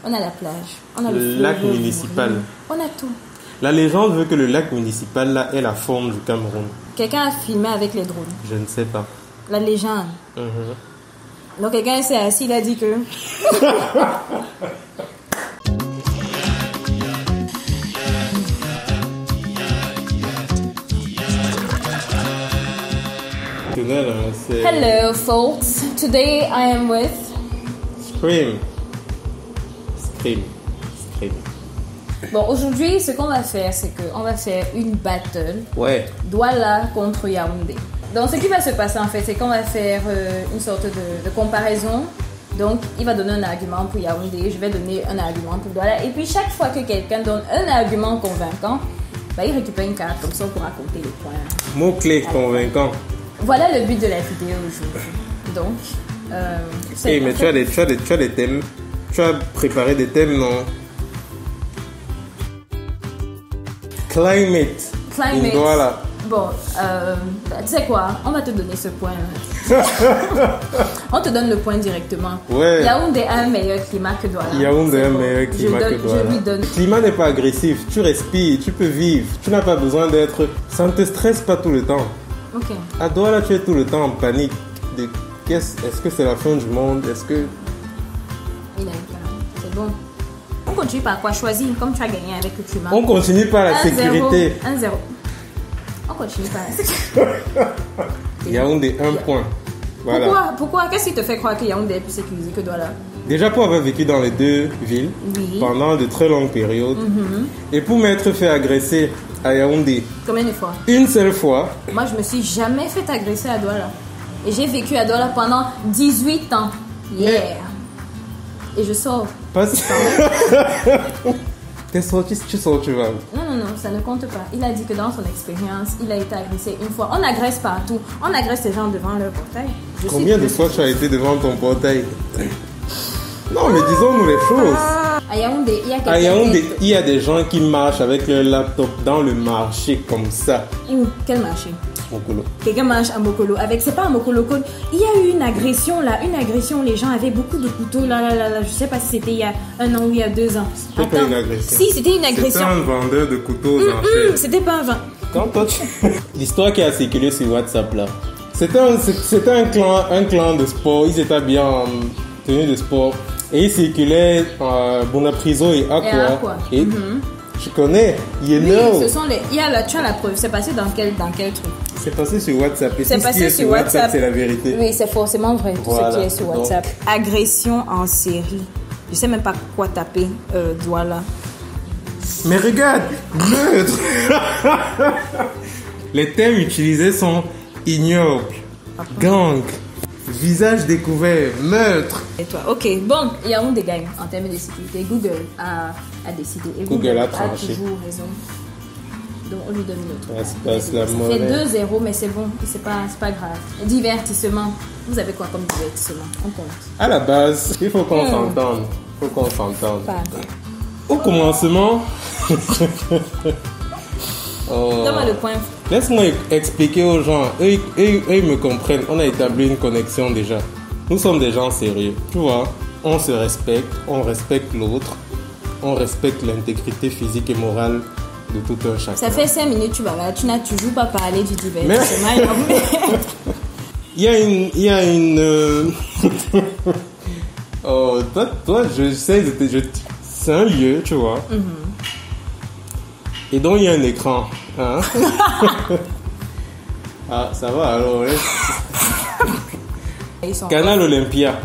On a la plage. On a le lac municipal. On a tout. La légende veut que le lac municipal là ait la forme du Cameroun. Quelqu'un a filmé avec les drones. Je ne sais pas. La légende. Donc quelqu'un s'est assis, il a dit que... Hello folks, today I am with... Scream. Bon, aujourd'hui, ce qu'on va faire, c'est qu'on va faire une battle. Ouais. Douala contre Yaoundé. Donc, ce qui va se passer, en fait, c'est qu'on va faire une sorte de comparaison. Donc, il va donner un argument pour Yaoundé, je vais donner un argument pour Douala. Et puis, chaque fois que quelqu'un donne un argument convaincant, bah, il récupère une carte, comme ça, pour raconter les points. Mot-clé convaincant. Voilà le but de la vidéo aujourd'hui. Donc, hey, mais tu as des thèmes. Tu as préparé des thèmes, non? Climate. Voilà. Bon, tu sais quoi? On va te donner ce point. On te donne le point directement. Ouais. Yaoundé a un meilleur climat que Douala. Yaoundé a un meilleur climat que Douala. Je lui donne. Le climat n'est pas agressif. Tu respires, tu peux vivre. Tu n'as pas besoin d'être... Ça ne te stresse pas tout le temps. Ok. À Douala, tu es tout le temps en panique. Est-ce que c'est la fin du monde? Est-ce que... Il a une carte. C'est bon. On continue par quoi? Choisis, comme tu as gagné avec le climat. On continue par la 1-0, sécurité. 1-0. On continue par la sécurité. Yaoundé, 1 point. Voilà. Pourquoi? Qu'est-ce qui te fait croire que Yaoundé est plus sécurisé que Douala? Déjà pour avoir vécu dans les deux villes pendant de très longues périodes et pour m'être fait agresser à Yaoundé. Combien de fois? Une seule fois. Moi, je me suis jamais fait agresser à Douala. Et j'ai vécu à Douala pendant 18 ans. Yeah. Et je sors. T'es sorti, tu sors, tu vas. Non, ça ne compte pas. Il a dit que dans son expérience, il a été agressé une fois. On agresse partout. On agresse les gens devant leur portail. Combien de fois tu as été devant ton portail? Non, mais disons-nous les choses. À Yaoundé, il y a des gens qui marchent avec leur laptop dans le marché comme ça. Où? Quel marché? Mokolo. Quelqu'un marche à Mokolo. C'est pas à Mokolo. Il y a eu une agression là. Une agression. Les gens avaient beaucoup de couteaux là. Je sais pas si c'était il y a 1 an ou il y a 2 ans. C'était pas une agression. Si, c'était une agression. C'était un vendeur de couteaux. C'était pas un vent. Quand toi, l'histoire qui a circulé sur WhatsApp là. C'était un clan de sport. Ils étaient bien en tenue de sport. Et ils circulaient Bonapriso et Aqua. Et tu connais, you know. Ce sont les. Tu as la preuve. C'est passé dans quel truc? C'est passé sur WhatsApp. Et c'est passé sur WhatsApp. C'est la vérité. Oui, c'est forcément vrai. Tout ce qui est sur WhatsApp. Donc. Agression en série. Je sais même pas quoi taper. Douala. Mais regarde, neutre. Les thèmes utilisés sont ignoble, gang, visage découvert, meurtre. Et toi? Ok, bon, Yaoundé gagne en termes de sécurité. Google a décidé. Et Google a tranché. Toujours raison. Donc on lui donne une autre. Ouais, ça fait 2-0, mais c'est bon, c'est pas grave. Divertissement. Vous avez quoi comme divertissement? On compte. À la base, il faut qu'on s'entende. Pardon. Au commencement. Donne-moi le point. Laisse-moi expliquer aux gens. Eux, ils me comprennent. On a établi une connexion déjà. Nous sommes des gens sérieux. Tu vois, on se respecte, on respecte l'autre, on respecte l'intégrité physique et morale de tout un chacun. Ça fait 5 minutes, tu vas là. Tu n'as toujours pas parlé du divertissement. Il y a une... Oh, toi, je sais, c'est un lieu, tu vois. Et donc, il y a un écran. Hein? Ah, ça va alors. Canal Olympia.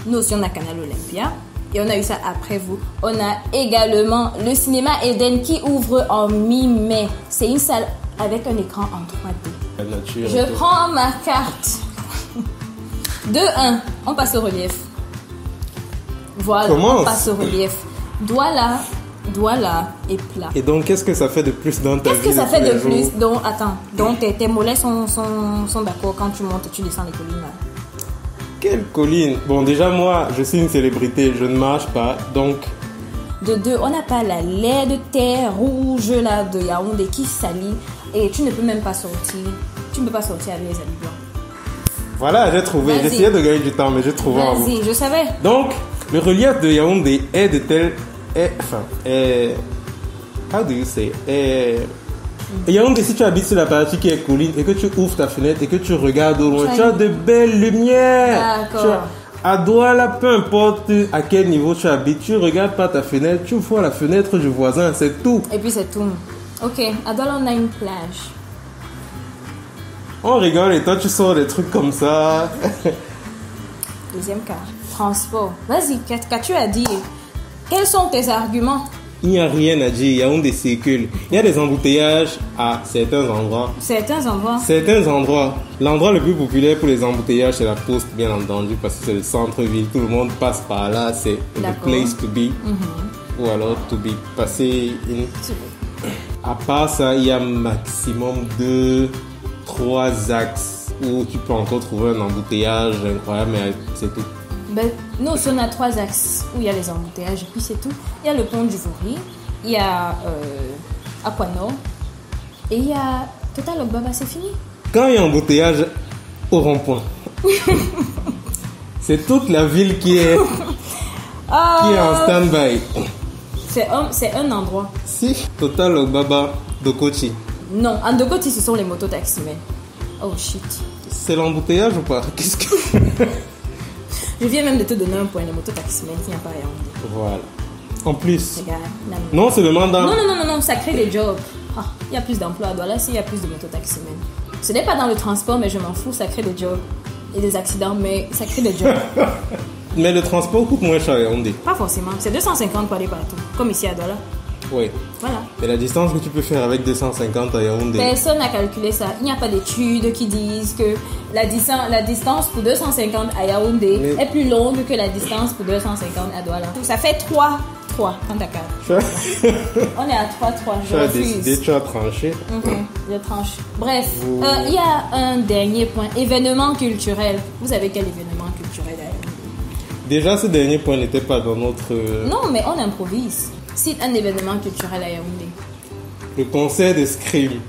Nous aussi, on a Canal Olympia. Et on a eu ça après vous. On a également le cinéma Eden qui ouvre en mi-mai. C'est une salle avec un écran en 3D. Je prends ma carte. 2-1. On passe au relief. Voilà, on passe au relief. Douala est plat. Et donc, qu'est-ce que ça fait de plus dans ta vie? Qu'est-ce que ça fait de plus? Donc, attends. Donc, tes mollets sont d'accord quand tu montes et tu descends les collines là. Quelle colline? Bon, déjà, moi, je suis une célébrité. Je ne marche pas. Donc... De deux, on n'a pas la laie de terre rouge là de Yaoundé qui salit. Et tu ne peux même pas sortir. Tu ne peux pas sortir avec les habits blancs. Voilà, j'ai trouvé. J'essayais de gagner du temps, mais j'ai trouvé. Vas-y, je savais. Donc, Le relief de Yaoundé est de tel... how do you say? Yaoundé, si tu habites sur la partie qui est colline et que tu ouvres ta fenêtre et que tu regardes au loin, tu as de belles lumières. D'accord. À Douala, peu importe à quel niveau tu habites, tu regardes par ta fenêtre, tu vois la fenêtre du voisin, c'est tout. Et puis c'est tout. Ok, à Douala, on a une plage. On rigole et toi tu sors des trucs comme ça. Deuxième cas, transport. Vas-y, qu'as-tu à dire? Quels sont tes arguments? Il n'y a rien à dire, Yaoundé circule. Il y a des embouteillages à certains endroits. Certains endroits. Certains endroits. L'endroit le plus populaire pour les embouteillages, c'est la poste, bien entendu, parce que c'est le centre-ville. Tout le monde passe par là, c'est the place to be. Ou alors to be passé. À part ça, il y a maximum 2-3 axes où tu peux encore trouver un embouteillage incroyable, mais c'est tout. Ben, nous, on a 3 axes où il y a les embouteillages et puis c'est tout. Il y a le pont du Vouri, il y a Aquanor et il y a Total Ogbaba, c'est fini. Quand il y a embouteillage au rond-point, c'est toute la ville qui est en stand-by. C'est un endroit. Si, Total Ogbaba, Dokoti. Non, en Dokoti, ce sont les mototaximens. Oh shit. C'est l'embouteillage ou pas? Qu'est-ce que... Je viens même de te donner un point, les mototaximens qui n'y a pas à Yaoundé. Voilà. En plus. Regarde, non, c'est le mandat. Non, ça crée des jobs. Il y a plus d'emplois à Douala s'il y a plus de mototaximens. Ce n'est pas dans le transport, mais je m'en fous, ça crée des jobs. Et des accidents, mais ça crée des jobs. Mais le transport coûte moins cher à Yaoundé. Pas forcément, c'est 250 pour aller partout, comme ici à Douala. Oui. Voilà. Mais la distance que tu peux faire avec 250 à Yaoundé. Personne n'a calculé ça. Il n'y a pas d'études qui disent que la distance pour 250 à Yaoundé est plus longue que la distance pour 250 à Douala. Ça fait 3 quand t'as 4. On est à 3. Je refuse. Tu as décidé, tu as tranché. Je tranche. Bref, il y a un dernier point. Événement culturel. Vous avez quel événement culturel à Yaoundé? Déjà, ce dernier point n'était pas dans notre... Non, mais on improvise. Cite un événement culturel à Yaoundé. Le concert de Scream.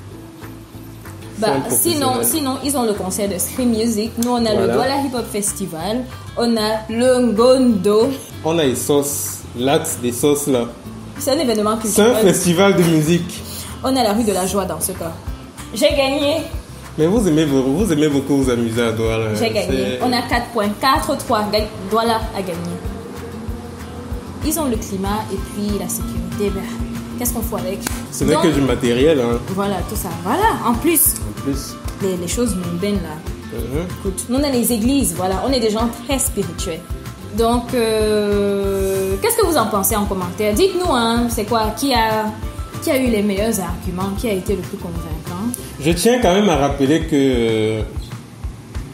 Sinon, ils ont le concert de Scream Music. Nous, on a le Douala Hip Hop Festival. On a le Ngondo. On a les sauces. L'axe des sauces là. C'est un événement culturel. C'est un festival de musique. On a la rue de la joie dans ce cas. J'ai gagné. Mais vous aimez beaucoup vous amuser à Douala. J'ai gagné. On a 4 points. 4-3. Douala a gagné. Ils ont le climat et puis la sécurité. Ben, qu'est-ce qu'on fait avec? Ce n'est que du matériel. Hein. Voilà, tout ça. Voilà, en plus. Les choses mondaines là. Écoute, nous on a les églises, voilà. On est des gens très spirituels. Donc, qu'est-ce que vous en pensez en commentaire? Dites-nous, hein, c'est quoi? Qui a eu les meilleurs arguments? Qui a été le plus convaincant? Je tiens quand même à rappeler que...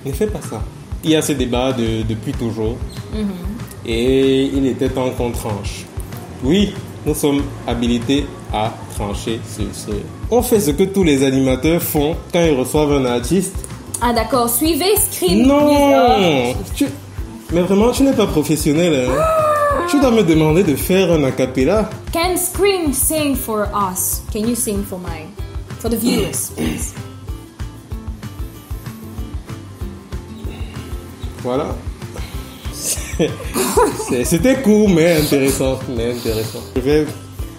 ne fais pas ça. Il y a ce débat depuis toujours. Et il était temps qu'on tranche. Oui, nous sommes habilités à trancher sur ce. On fait ce que tous les animateurs font quand ils reçoivent un artiste. Ah d'accord, suivez Scream. Non, mais vraiment, tu n'es pas professionnel. Hein? Tu dois me demander de faire un a cappella. Can Scream sing for us? Can you sing for the viewers, please? Voilà. C'était court mais intéressant. Je vais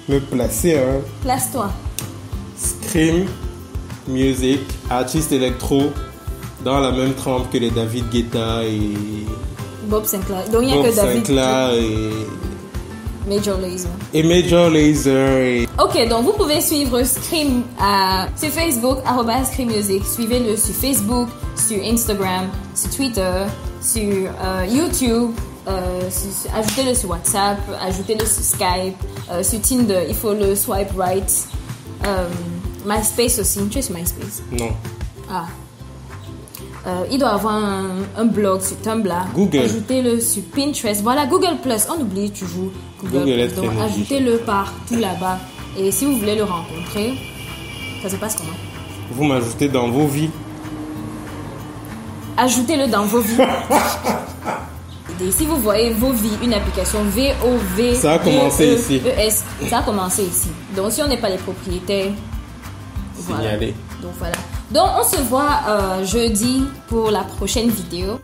me placer. Hein. Place-toi. Scream Music, artiste électro, dans la même trempe que les David Guetta et Bob Sinclair. Donc il n'y a que David Sinclair et Major Lazer. Et Major Lazer. Ok, donc vous pouvez suivre Scream sur Facebook, @Scream Music. Suivez-le sur Facebook, sur Instagram, sur Twitter, sur YouTube. Ajoutez-le sur WhatsApp, ajoutez-le sur Skype, sur Tinder, il faut le swipe right. MySpace aussi, tu es sur MySpace? Non. Il doit avoir un blog sur Tumblr. Google. Ajoutez-le sur Pinterest. Voilà, Google+. On oublie toujours Google+. Donc ajoutez-le partout là-bas. Et si vous voulez le rencontrer, ça se passe comment? Vous m'ajoutez dans vos vies. Ajoutez-le dans vos vies. Et si vous voyez vos vies, une application VOV. Ça a commencé ici. Ça a commencé ici. Donc si on n'est pas les propriétaires, signalez. Voilà. Donc on se voit jeudi pour la prochaine vidéo.